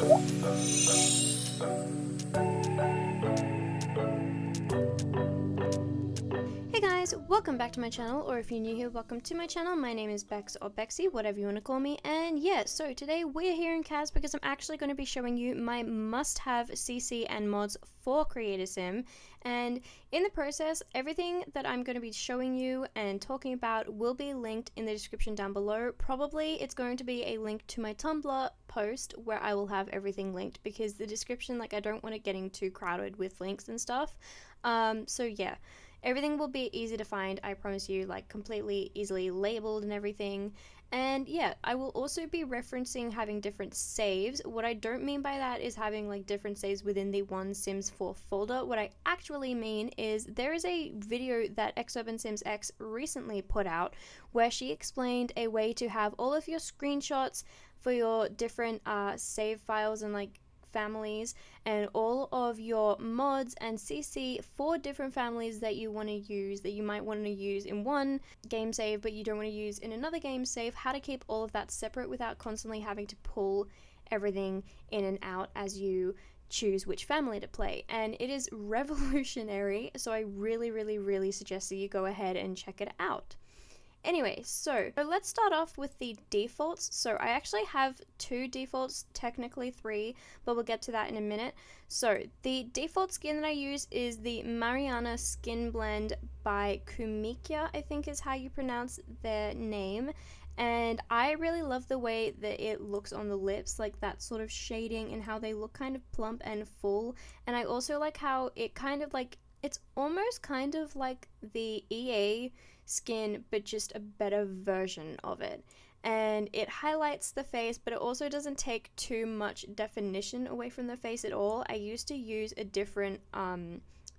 Hey guys, welcome back to my channel, or if you're new here, welcome to my channel. My name is Bex or Bexie, whatever you want to call me, and yeah, so today we're here in CAS because I'm actually going to be showing you my must-have CC and mods for Creator Sim, and in the process, everything that I'm going to be showing you and talking about will be linked in the description down below. Probably it's going to be a link to my Tumblr post where I will have everything linked, because the description, like, I don't want it getting too crowded with links and stuff, so yeah. Everything will be easy to find, I promise you, like completely easily labeled and everything. And yeah, I will also be referencing having different saves. What I don't mean by that is having like different saves within the one Sims 4 folder. What I actually mean is there is a video that XUrbanSimsX recently put out where she explained a way to have all of your screenshots for your different save files and like families, and all of your mods and CC for different families that you want to use, that you might want to use in one game save but you don't want to use in another game save, how to keep all of that separate without constantly having to pull everything in and out as you choose which family to play. And it is revolutionary, so I really suggest that you go ahead and check it out. Anyway, so let's start off with the defaults. So I actually have two defaults, technically three, but we'll get to that in a minute. So the default skin that I use is the Mariana Skin Blend by Koenig, I think is how you pronounce their name. And I really love the way that it looks on the lips, like that sort of shading and how they look kind of plump and full. And I also like how it kind of like, it's almost kind of like the EA skin, but just a better version of it. And it highlights the face, but it also doesn't take too much definition away from the face at all. I used to use a different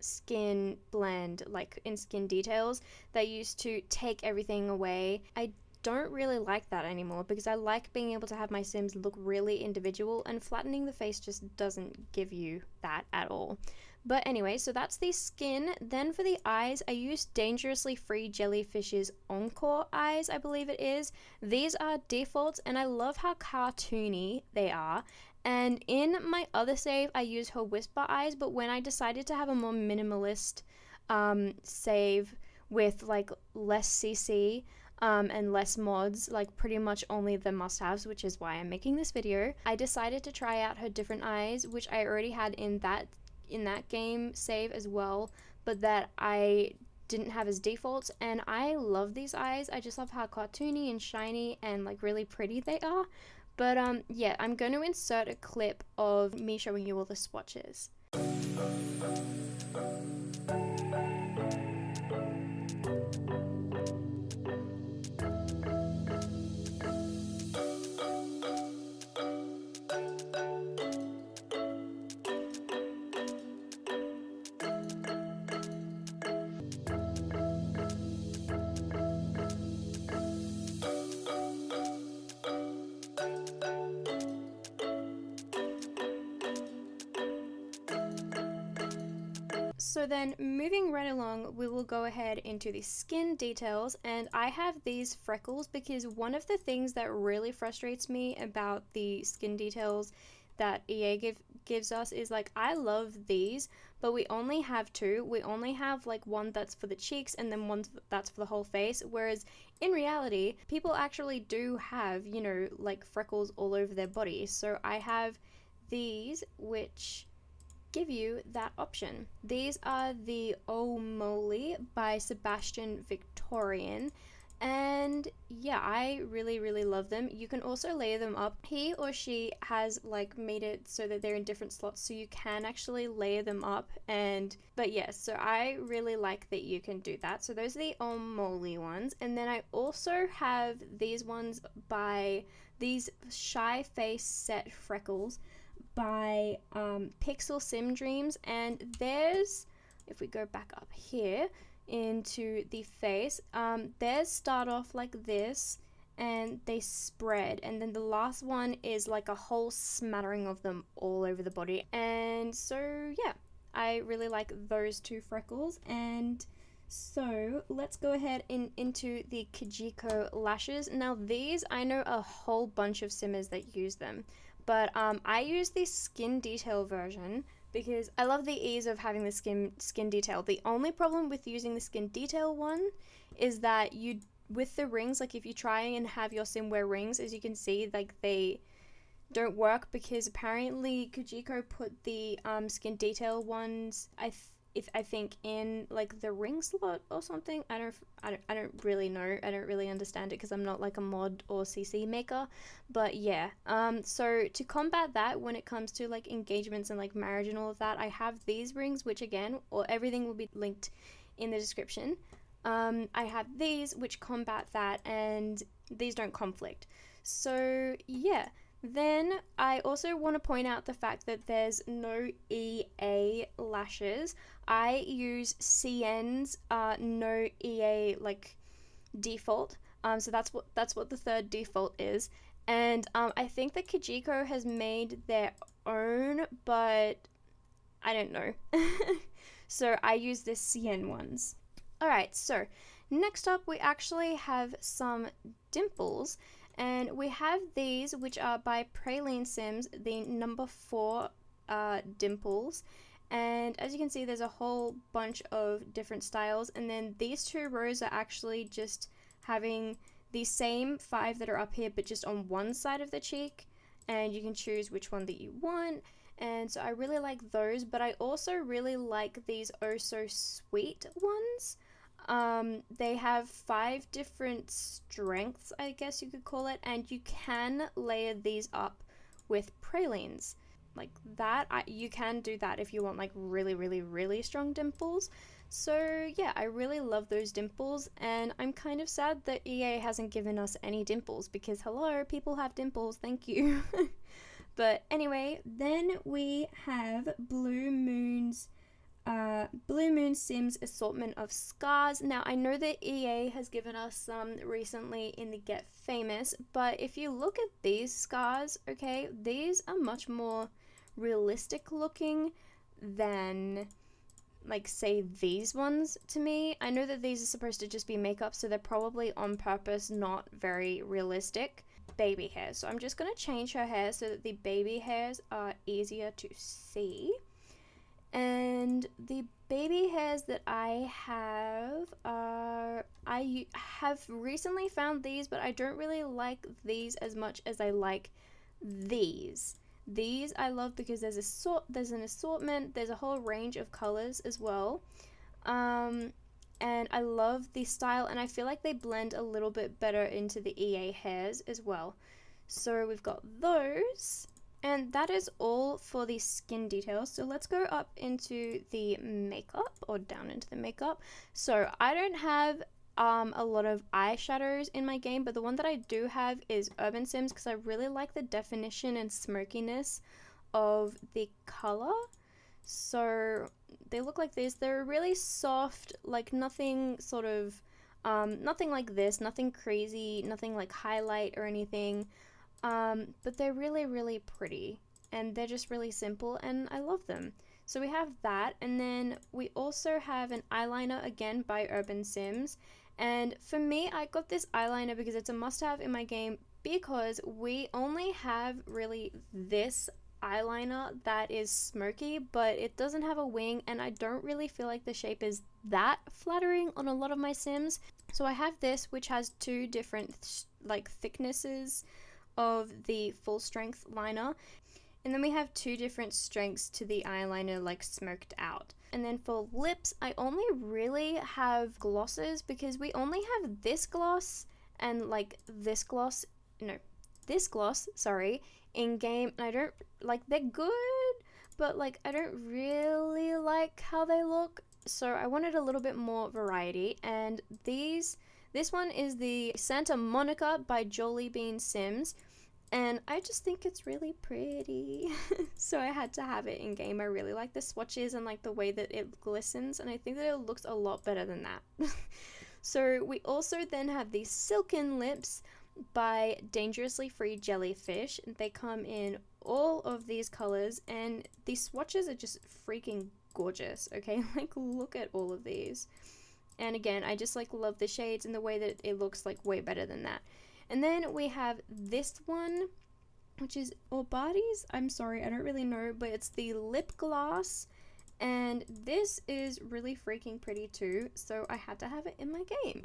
skin blend, like in Skin Details, that used to take everything away. I don't really like that anymore because I like being able to have my Sims look really individual, and flattening the face just doesn't give you that at all. But anyway, so that's the skin. Then for the eyes, I use Dangerously Free Jellyfish's Encore Eyes, I believe it is. These are defaults, and I love how cartoony they are. And in my other save, I use her Whisper Eyes, but when I decided to have a more minimalist save with like less CC, and less mods, like pretty much only the must-haves, which is why I'm making this video, I decided to try out her different eyes, which I already had in that game save as well, but that I didn't have as defaults, and I love these eyes. I just love how cartoony and shiny and like really pretty they are. But yeah, I'm going to insert a clip of me showing you all the swatches. So then moving right along, we will go ahead into the skin details, and I have these freckles because one of the things that really frustrates me about the skin details that EA gives us is like, I love these, but we only have two. We only have like one that's for the cheeks and then one that's for the whole face, whereas in reality, people actually do have, you know, like freckles all over their body. So I have these, which give you that option. These are the Oh Moly by Sebastian Victorian, and yeah, I really love them. You can also layer them up. He or she has like made it so that they're in different slots, so you can actually layer them up. And but yes, so I really like that you can do that. So those are the Oh Moly ones, and then I also have these ones by these Shy Face Set Freckles by Pixel Sim Dreams, and there's, if we go back up here into the face, theirs start off like this and they spread, and then the last one is like a whole smattering of them all over the body. And so yeah, I really like those two freckles. And so let's go ahead into the Kijiko lashes. Now these, I know a whole bunch of simmers that use them, but I use the skin detail version because I love the ease of having the skin detail. The only problem with using the skin detail one is that with the rings, like if you try and have your sim wear rings, as you can see, like they don't work because apparently Koenig put the skin detail ones I think in like the ring slot or something. I don't really know. I don't really understand it because I'm not like a mod or CC maker. But yeah, so to combat that when it comes to like engagements and like marriage and all of that, I have these rings, which again, or everything will be linked in the description. I have these which combat that, and these don't conflict. So yeah. Then I also want to point out the fact that there's no EA lashes. I use CN's no EA like default. So that's what the third default is. And I think that Kijiko has made their own, but I don't know. So I use the CN ones. Alright, so next up we actually have some dimples. And we have these, which are by Praline Sims, the number 4 dimples. And as you can see, there's a whole bunch of different styles. And then these 2 rows are actually just having the same 5 that are up here, but just on one side of the cheek. And you can choose which one that you want. And so I really like those, but I also really like these Oh So Sweet ones. They have 5 different strengths, I guess you could call it, and you can layer these up with pralines. Like that, you can do that if you want like really, really, really strong dimples. So yeah, I really love those dimples, and I'm kind of sad that EA hasn't given us any dimples because hello, people have dimples, thank you. But anyway, then we have Blue Moon Sims assortment of scars. Now I know that EA has given us some recently in the Get Famous, but if you look at these scars, okay, these are much more realistic looking than like say these ones to me. I know that these are supposed to just be makeup, so they're probably on purpose not very realistic. Baby hair, so I'm just going to change her hair so that the baby hairs are easier to see. And the baby hairs that I have are, I have recently found these, but I don't really like these as much as I like these. These I love because there's an assortment, there's a whole range of colors as well. And I love the style, and I feel like they blend a little bit better into the EA hairs as well. So we've got those. And that is all for the skin details. So let's go up into the makeup, or down into the makeup. So I don't have a lot of eyeshadows in my game, but the one that I do have is Urban Sims because I really like the definition and smokiness of the color. So they look like this. They're really soft, like nothing sort of, nothing like this, nothing crazy, nothing like highlight or anything. But they're really, really pretty, and they're just really simple, and I love them. So we have that, and then we also have an eyeliner, again by Urban Sims. And for me, I got this eyeliner because it's a must-have in my game, because we only have really this eyeliner that is smoky, but it doesn't have a wing, and I don't really feel like the shape is that flattering on a lot of my Sims. So I have this, which has 2 different like thicknesses of the full strength liner, and then we have 2 different strengths to the eyeliner, like smoked out. And then for lips, I only really have glosses because we only have this gloss and like this gloss sorry, in game, and I don't like, they're good, but like I don't really like how they look, so I wanted a little bit more variety. And this one is the Santa Monica by Jolie Bean Sims, and I just think it's really pretty. So I had to have it in game. I really like the swatches and like the way that it glistens, and I think that it looks a lot better than that. So we also then have these Silken Lips by Dangerously Free Jellyfish. They come in all of these colors, and these swatches are just freaking gorgeous, okay? Like look at all of these. And again, I just like love the shades and the way that it looks like way better than that. And then we have this one, which is Obadi's. I'm sorry, I don't really know, but it's the lip gloss. And this is really freaking pretty too, so I had to have it in my game.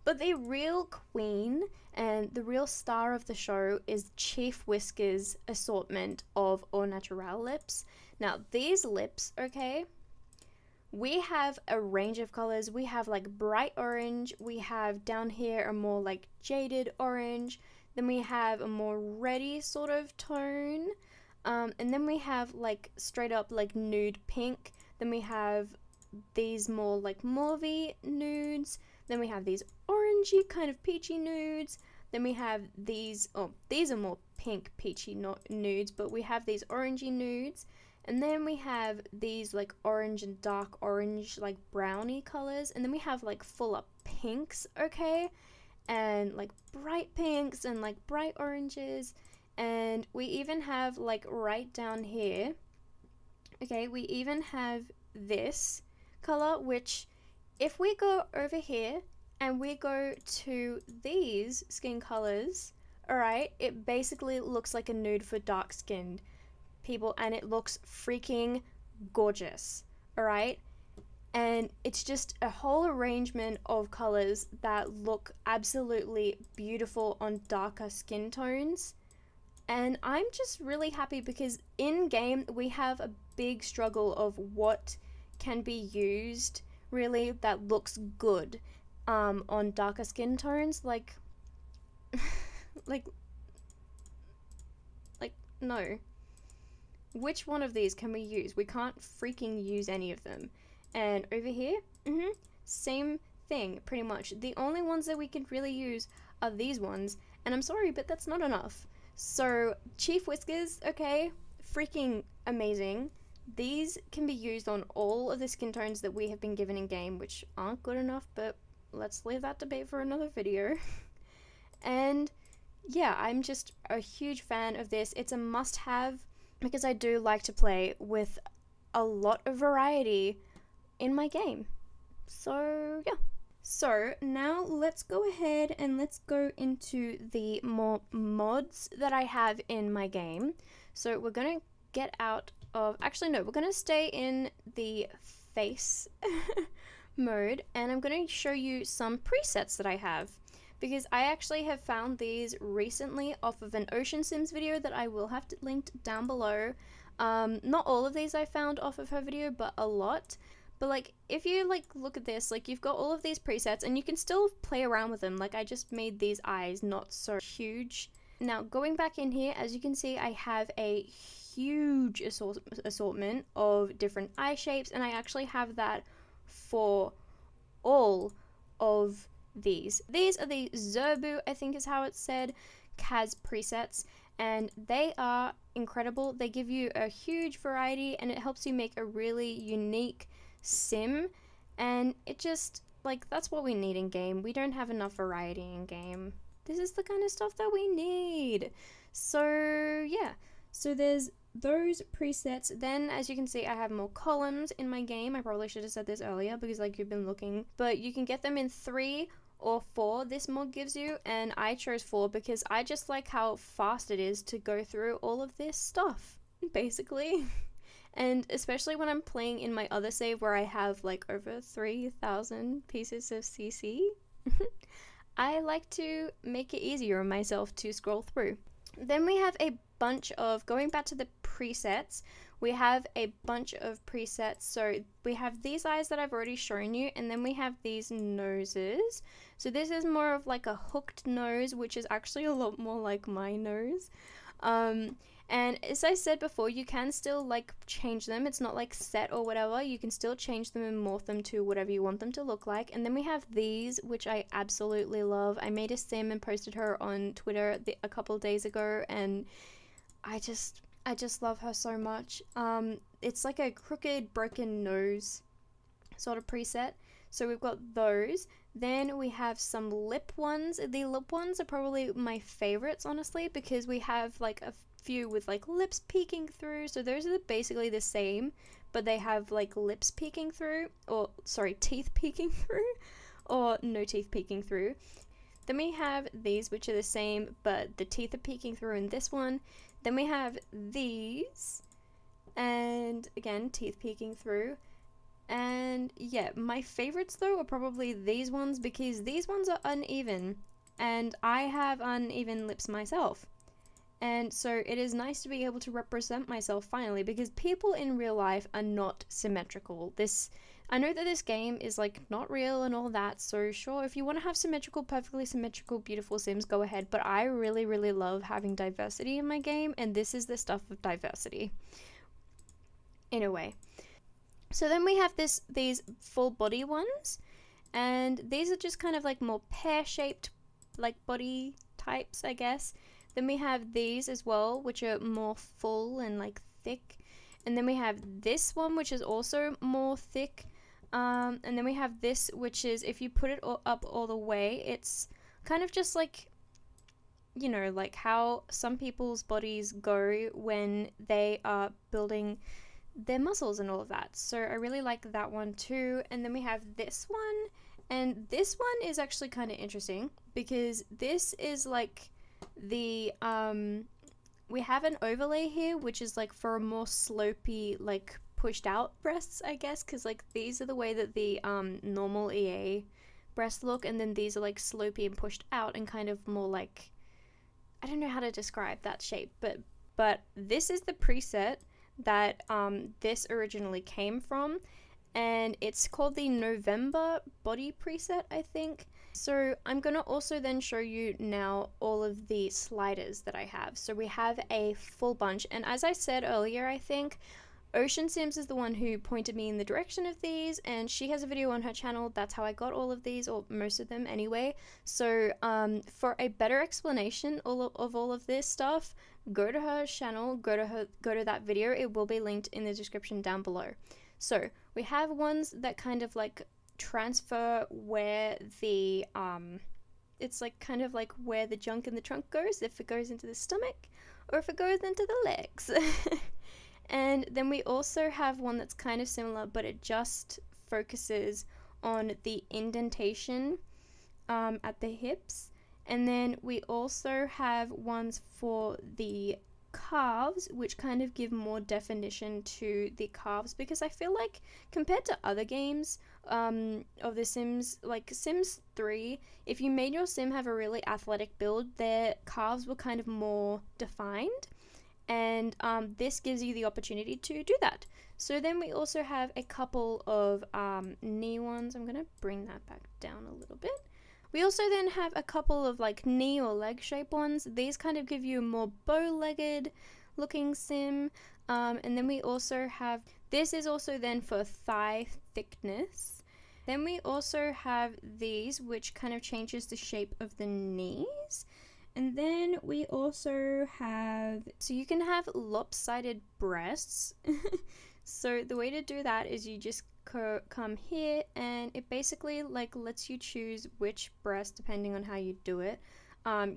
But the real queen and the real star of the show is Chief Whiskers' assortment of Au Naturel lips. Now, these lips, okay, we have a range of colors. We have like bright orange, we have down here a more like jaded orange, then we have a more reddy sort of tone. And then we have like straight up like nude pink. Then we have these more like mauvey nudes. Then we have these orangey kind of peachy nudes. Then we have these, oh, these are more pink peachy nudes, but we have these orangey nudes. And then we have these like orange and dark orange like brownie colors. And then we have like full up pinks, okay? And like bright pinks and like bright oranges. And we even have like right down here, okay, we even have this color, which if we go over here and we go to these skin colors, all right, it basically looks like a nude for dark skinned people, and it looks freaking gorgeous, all right? And it's just a whole arrangement of colors that look absolutely beautiful on darker skin tones. And I'm just really happy because in game we have a big struggle of what can be used really that looks good on darker skin tones, like like no. Which one of these can we use? We can't freaking use any of them. And over here, same thing pretty much. The only ones that we can really use are these ones, and I'm sorry, but that's not enough. So Chief Whiskers, okay, freaking amazing. These can be used on all of the skin tones that we have been given in game, which aren't good enough, but let's leave that debate for another video. And yeah, I'm just a huge fan of this. It's a must-have because I do like to play with a lot of variety in my game. So yeah. So now let's go ahead and let's go into the more mods that I have in my game. So we're going to get out of, actually no, we're going to stay in the face mode, and I'm going to show you some presets that I have, because I actually have found these recently off of an Ocean Sims video that I will have linked down below. Not all of these I found off of her video, but a lot. But like, if you like look at this, like you've got all of these presets and you can still play around with them. Like I just made these eyes not so huge. Now going back in here, as you can see, I have a huge assortment of different eye shapes, and I actually have that for all of these. These are the Zerbu, I think is how it's said, CAS presets, and they are incredible. They give you a huge variety and it helps you make a really unique sim, and it just, like, that's what we need in game. We don't have enough variety in game. This is the kind of stuff that we need. So yeah, so there's those presets. Then as you can see, I have more columns in my game. I probably should have said this earlier because like you've been looking, but you can get them in 3 or 4 this mod gives you, and I chose 4 because I just like how fast it is to go through all of this stuff basically. And especially when I'm playing in my other save where I have like over 3,000 pieces of CC, I like to make it easier on myself to scroll through. Then we have a bunch of, going back to the presets, we have a bunch of presets. So we have these eyes that I've already shown you, and then we have these noses. So this is more of like a hooked nose, which is actually a lot more like my nose. And as I said before, you can still like change them. It's not like set or whatever. You can still change them and morph them to whatever you want them to look like. And then we have these, which I absolutely love. I made a sim and posted her on Twitter a couple of days ago, and I just love her so much. It's like a crooked broken nose sort of preset. So we've got those. Then we have some lip ones. The lip ones are probably my favorites, honestly, because we have like a few with like lips peeking through. So those are basically the same, but they have like lips peeking through, or sorry, teeth peeking through, or no teeth peeking through. Then we have these, which are the same, but the teeth are peeking through in this one. Then we have these, and again, teeth peeking through. And yeah, my favorites though are probably these ones, because these ones are uneven, and I have uneven lips myself. And so it is nice to be able to represent myself finally, because people in real life are not symmetrical. I know that this game is like not real and all that, so sure, if you want to have symmetrical, perfectly symmetrical, beautiful Sims, go ahead, but I really, really love having diversity in my game, and this is the stuff of diversity, in a way. So then we have these full body ones, and these are just kind of like more pear-shaped like body types, I guess. Then we have these as well, which are more full and like thick. And then we have this one, which is also more thick. And then we have this, which is, if you put it up all the way, it's kind of just like, you know, like how some people's bodies go when they are building their muscles and all of that. So I really like that one too. And then we have this one, and this one is actually kind of interesting, because this is like the we have an overlay here, which is like for a more slopey, like pushed out breasts, I guess, because like these are the way that the normal EA breasts look, and then these are like slopey and pushed out and kind of more like, I don't know how to describe that shape, but this is the preset that this originally came from, and it's called the November body preset, I think. So I'm gonna also then show you now all of the sliders that I have. So we have a full bunch, and as I said earlier, I think Ocean Sims is the one who pointed me in the direction of these, and she has a video on her channel. That's how I got all of these, or most of them anyway. So for a better explanation of all of this stuff, go to her channel, go to that video. It will be linked in the description down below. So we have ones that kind of like transfer where the it's like kind of like where the junk in the trunk goes, if it goes into the stomach or if it goes into the legs. And then we also have one that's kind of similar, but it just focuses on the indentation at the hips. And then we also have ones for the calves, which kind of give more definition to the calves, because I feel like compared to other games of The Sims, like Sims 3, if you made your sim have a really athletic build, their calves were kind of more defined, and this gives you the opportunity to do that. So then we also have a couple of knee ones. I'm going to bring that back down a little bit. We also then have a couple of like knee or leg shape ones. These kind of give you a more bow-legged looking sim. And then we also have, this is also then for thigh thickness. Then we also have these, which kind of changes the shape of the knees. And then we also have, so you can have lopsided breasts. So the way to do that is you just come here, and it basically like lets you choose which breast, depending on how you do it,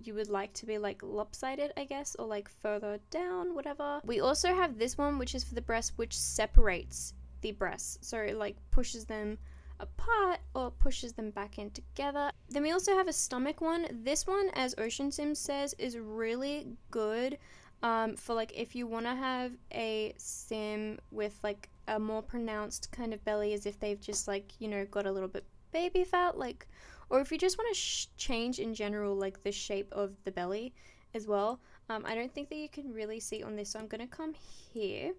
you would like to be like lopsided, I guess, or like further down, whatever. We also have this one, which is for the breast, which separates the breasts, so it like pushes them apart or pushes them back in together. Then we also have a stomach one. This one, as Ocean Sims says, is really good for like if you want to have a sim with like a more pronounced kind of belly, as if they've just like, you know, got a little bit baby fat, like, or if you just want to change in general like the shape of the belly as well. I don't think that you can really see on this, so I'm gonna come here.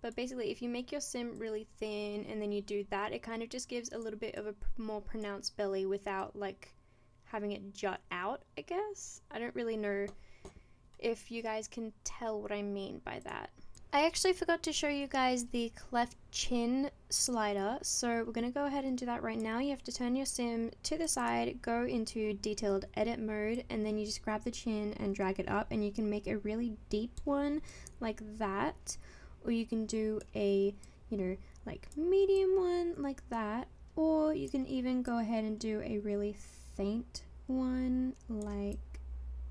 But basically, if you make your sim really thin and then you do that, it kind of just gives a little bit of a more pronounced belly without like having it jut out, I guess. I don't really know if you guys can tell what I mean by that. I actually forgot to show you guys the cleft chin slider, so we're going to go ahead and do that right now. You have to turn your sim to the side, go into detailed edit mode, and then you just grab the chin and drag it up, and you can make a really deep one like that, or you can do a, you know, like medium one like that, or you can even go ahead and do a really faint one like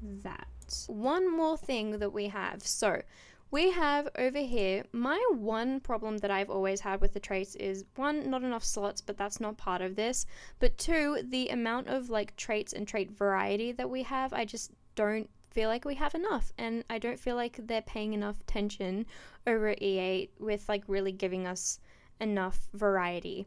that. One more thing that we have, so we have over here, my one problem that I've always had with the traits is, one, not enough slots, but that's not part of this, but two, the amount of like traits and trait variety that we have, I just don't feel like we have enough, and I don't feel like they're paying enough attention over at EA with like really giving us enough variety.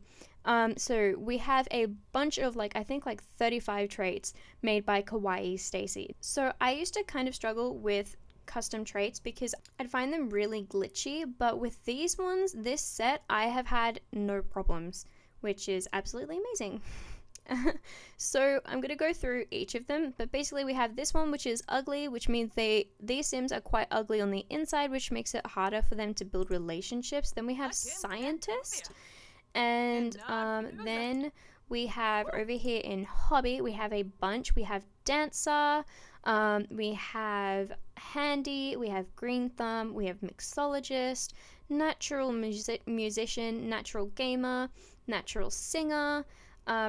So we have a bunch of like, I think like 35 traits made by Kawaii Stacy. So I used to kind of struggle with custom traits because I'd find them really glitchy, but with these ones, this set, I have had no problems, which is absolutely amazing. So I'm going to go through each of them, but basically we have this one, which is ugly, which means these Sims are quite ugly on the inside, which makes it harder for them to build relationships. Then we have scientist, and then we have over here in hobby, we have a bunch. We have dancer, we have handy, we have green thumb, we have mixologist, natural musician, natural gamer, natural singer,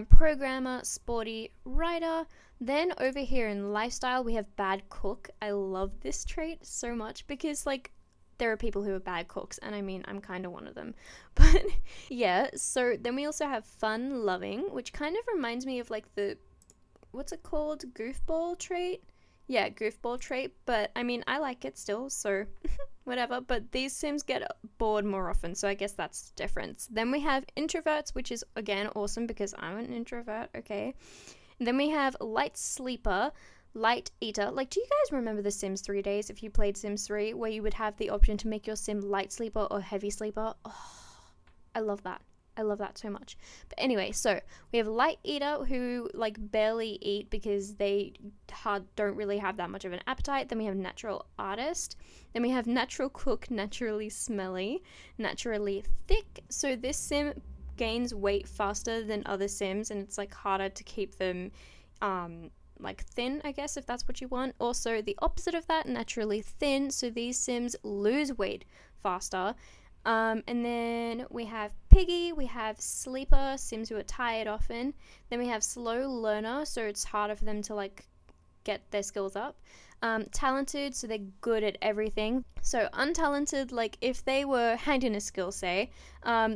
programmer, sporty, writer. Then over here in lifestyle, we have bad cook. I love this trait so much because like there are people who are bad cooks, and I mean, I'm kind of one of them. But yeah, so then we also have fun loving, which kind of reminds me of like the, what's it called? Goofball trait? Yeah, goofball trait, but I mean, I like it still, so whatever. But these Sims get bored more often, so I guess that's the difference. Then we have introverts, which is again awesome because I'm an introvert, okay? And then we have light sleeper, light eater. Like, do you guys remember the Sims 3 days if you played Sims 3, where you would have the option to make your Sim light sleeper or heavy sleeper? Oh, I love that. I love that so much. But anyway, so we have light eater who like barely eat because they don't really have that much of an appetite. Then we have natural artist. Then we have natural cook, naturally smelly, naturally thick. So this Sim gains weight faster than other Sims, and it's like harder to keep them like thin, I guess, if that's what you want. Also the opposite of that, naturally thin. So these Sims lose weight faster. And then we have piggy, we have sleeper, Sims who are tired often. Then we have slow learner, so it's harder for them to like get their skills up. Talented, so they're good at everything. So untalented, like if they were handiness skills, say,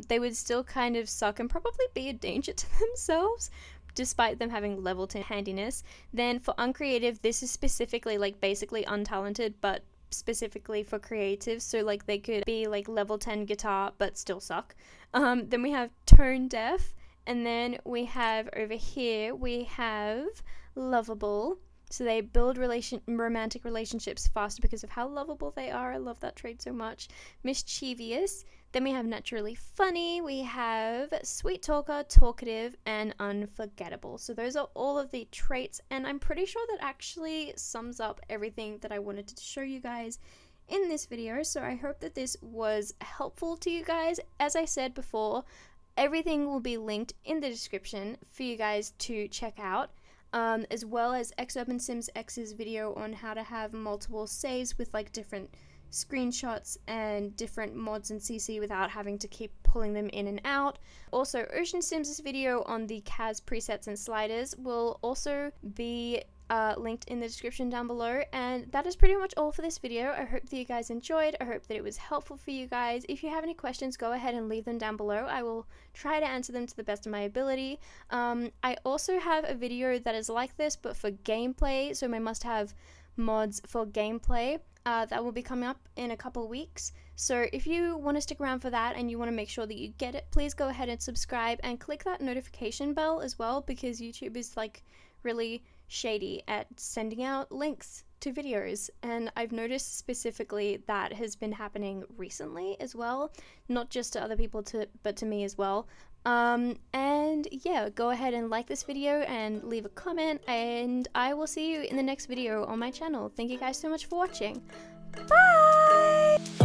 they would still kind of suck and probably be a danger to themselves, despite them having level 10 handiness. Then for uncreative, this is specifically like basically untalented, but specifically for creatives, so like they could be like level 10 guitar but still suck. Then we have tone deaf, and then we have over here we have lovable, so they build romantic relationships faster because of how lovable they are. I love that trait so much. Mischievous. Then we have naturally funny, we have sweet talker, talkative, and unforgettable. So those are all of the traits, and I'm pretty sure that actually sums up everything that I wanted to show you guys in this video. So I hope that this was helpful to you guys. As I said before, everything will be linked in the description for you guys to check out. As well as Urban Sims X's video on how to have multiple saves with like different screenshots and different mods in CC without having to keep pulling them in and out. Also, Ocean Sims' video on the CAS presets and sliders will also be linked in the description down below. And that is pretty much all for this video. I hope that you guys enjoyed. I hope that it was helpful for you guys. If you have any questions, go ahead and leave them down below. I will try to answer them to the best of my ability. I also have a video that is like this but for gameplay, so my must-have mods for gameplay. That will be coming up in a couple weeks. So if you want to stick around for that and you want to make sure that you get it, please go ahead and subscribe and click that notification bell as well, because YouTube is like really shady at sending out links to videos, and I've noticed specifically that has been happening recently as well, not just to other people but to me as well. And yeah, go ahead and like this video and leave a comment, and I will see you in the next video on my channel. Thank you guys so much for watching. Bye!